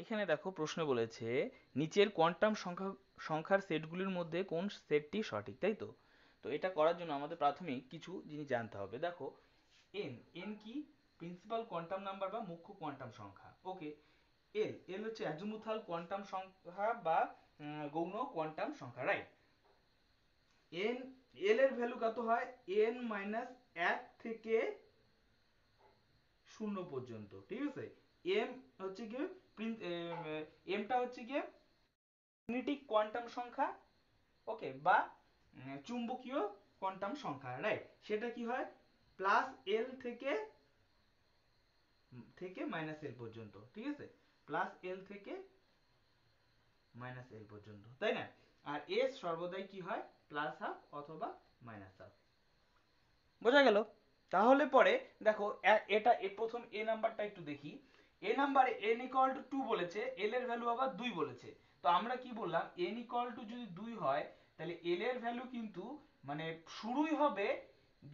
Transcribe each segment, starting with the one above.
এখানে দেখো প্রশ্ন বলেছে নিচের কোয়ান্টাম সংখ্যার সেটগুলির মধ্যে কোন সেটটি সঠিক, তাই তো? তো এটা করার জন্য আমাদের প্রাথমিক কিছু জিনিস জানতে হবে। দেখো এন কি? প্রিন্সিপাল কোয়ান্টাম নাম্বার বা মুখ্য কোয়ান্টাম সংখ্যা। ওকে। এল হচ্ছে অ্যাজিমুথাল কোয়ান্টাম সংখ্যা বা গৌণ কোয়ান্টাম সংখ্যা, রাইট? এন এল এর ভ্যালু কত হয়? এন মাইনাস 1 থেকে 0 পর্যন্ত, ঠিক আছে? এম হচ্ছে কি এমটা হচ্ছে কি ম্যাগনেটিক কোয়ান্টাম সংখ্যা, ওকে, বা চুম্বকীয় কোয়ান্টাম সংখ্যা, রাইট? সেটা কি হয় প্লাস এল থেকে মাইনাস এল পর্যন্ত, ঠিক আছে? প্লাস এল থেকে মাইনাস এল পর্যন্ত, তাই না? আর এস সর্বদাই কি হয়? প্লাস হাফ অথবা মাইনাস হাফ। বোঝা গেল? তাহলে পরে দেখো এটা প্রথম এ নাম্বারটা একটু দেখি। এ নাম্বারে n ইকুয়াল টু 2 বলেছে, এল এর ভ্যালু আবার 2 বলেছে। তো আমরা কি বললাম, n ইকুয়াল টু যদি 2 হয় তাহলে এল এর ভ্যালু কিন্তু মানে শুরুই হবে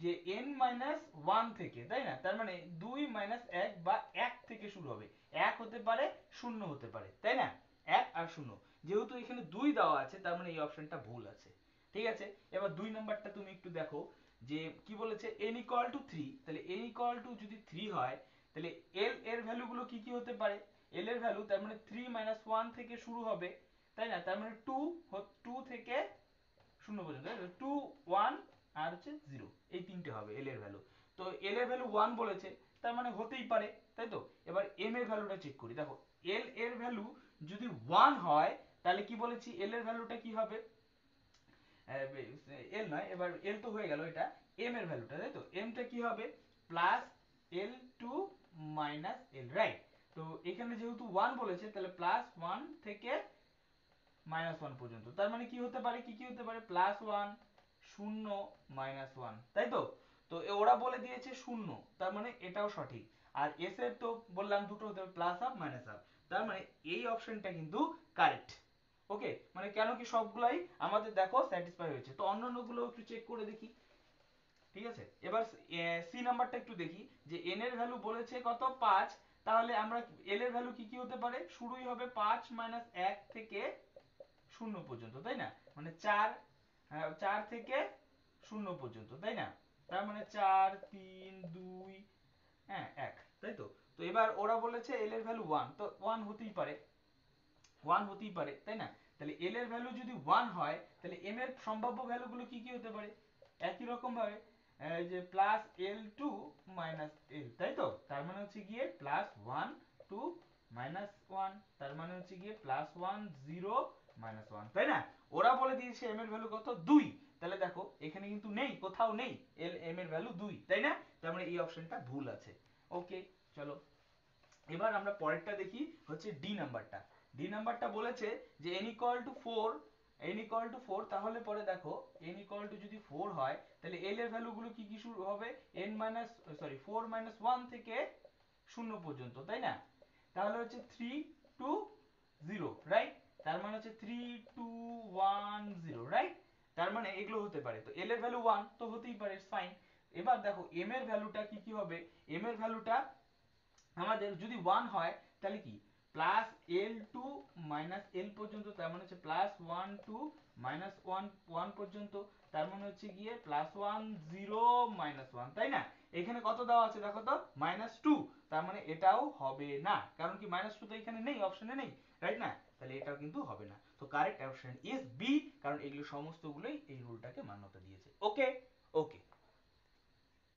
যে n মাইনাস 1 থেকে, তাই না? তার মানে 2 মাইনাস 1 বা 1 থেকে শুরু হবে। 1 হতে পারে, 0 হতে পারে, তাই না? 1 আর 0, যেহেতু এখানে 2 দেওয়া আছে তার মানে এই অপশনটা ভুল আছে, ঠিক আছে? এবার 2 নাম্বারটা তুমি একটু দেখো যে কি বলেছে, n ইকুয়াল টু 3। তাহলে n ইকুয়াল টু যদি 3 হয় তাহলে l এর ভ্যালু গুলো কি কি হতে পারে? l এর ভ্যালু তার মানে 3 মাইনাস 1 থেকে শুরু হবে, তাই না? তার মানে 2 থেকে 0 পর্যন্ত, 2 1 আর হচ্ছে 0, এই তিনটে হবে l এর ভ্যালু। তো l এর ভ্যালু 1 বলেছে, তার মানে হতেই পারে, তাই তো? এবার m এর ভ্যালুটা চেক করি। দেখো l এর ভ্যালু যদি 1 হয় তাহলে কি বলেছি l এর ভ্যালুটা কি হবে? এল নয়, এবার এল তো হয়ে গেল, এটা এম এর ভ্যালুটা, তাই তো? এমটা কি হবে? Plus L two minus L, right? তো এখানে যেহেতু 1 বলেছে তাহলে প্লাস 1 থেকে মাইনাস 1 পর্যন্ত, তার মানে কি হতে পারে, কি কি হতে পারে? প্লাস 1, 0, মাইনাস 1, তাই তো? তো ওরা বলে দিয়েছে 0, তার মানে এটাও সঠিক। আর এস এর তো বললাম দুটো হতে হবে, প্লাস হাফ মাইনাস হাফ, তার মানে এই অপশনটা কিন্তু কারেক্ট। ওকে, মানে কেন কি সবগুলাই আমাদের দেখো স্যাটিসফাই হয়েছে। তো অন্যান্য গুলো একটু চেক করে দেখি, ঠিক আছে? এবার সি নাম্বারটা একটু দেখি যে এন এর ভ্যালু বলেছে কত? 5। তাহলে আমরা এল এর ভ্যালু কি কি হতে পারে? শুরুই হবে 5 মাইনাস 1 থেকে 0 পর্যন্ত, তাই না? মানে 4 থেকে 0 পর্যন্ত, তাই না? তার মানে 4 3 2 হ্যাঁ 1, তাই তো? তো এবার ওরা বলেছে এল এর ভ্যালু 1, তো 1 হতেই পারে, 1 হতেই পারে, তাই না? তাহলে এল এর ভ্যালু যদি 1 হয় তাহলে এম এর সম্ভাব্য ভ্যালু গুলো কি কি হতে পারে? একই রকম ভাবে যে plus L two minus L, তাই তো? তার মানে হচ্ছে গিয়ে প্লাস 1 টু মাইনাস 1, তার মানে হচ্ছে গিয়ে প্লাস 1 0 মাইনাস 1, তাই না? ওরা বলে দিয়েছে এম এর ভ্যালু কত? 2। তাহলে দেখো এখানে কিন্তু নেই, কোথাও নেই এম এর ভ্যালু 2, তাই না? তার মানে এই অপশনটা ভুল আছে। ওকে, চলো এবার আমরা পরেরটা দেখি, হচ্ছে ডি নাম্বারটা। ডি নাম্বারটা বলেছে যে n equal to 4, n equal to 4, তাহলে পরে দেখো n ইকুয়াল টু যদি 4 হয় তাহলে l এর ভ্যালু গুলো কি কি শুরু হবে? n মাইনাস 4 মাইনাস 1 থেকে 0 পর্যন্ত, তাই না? তাহলে হচ্ছে 3 টু 0, রাইট? তার মানে হচ্ছে 3 2 1 0, রাইট? তার মানে এগুলো হতে পারে। তো l এর ভ্যালু 1 তো হতেই পারে, ফাইন। এবার দেখো m এর ভ্যালুটা কি কি হবে? m এর ভ্যালুটা আমাদের যদি 1 হয় তাহলে কি plus L two minus L পর্যন্ত, তার মানে হচ্ছে প্লাস 1 টু মাইনাস 1 1 পর্যন্ত, তার মানে হচ্ছে গিয়ে প্লাস 1 0 মাইনাস 1, তাই না? এখানে কত দেওয়া আছে দেখো তো? মাইনাস 2, তার মানে এটাও হবে না, কারণ কি মাইনাস 2 তো এখানে নেই, অপশনে নেই, রাইট না? তাহলে এটাও কিন্তু হবে না। তো কারেক্ট অপশন ইজ বি, কারণ এগুলো সমস্তগুলোই এই রুলটাকে মান্যতা দিয়েছে। ওকে ওকে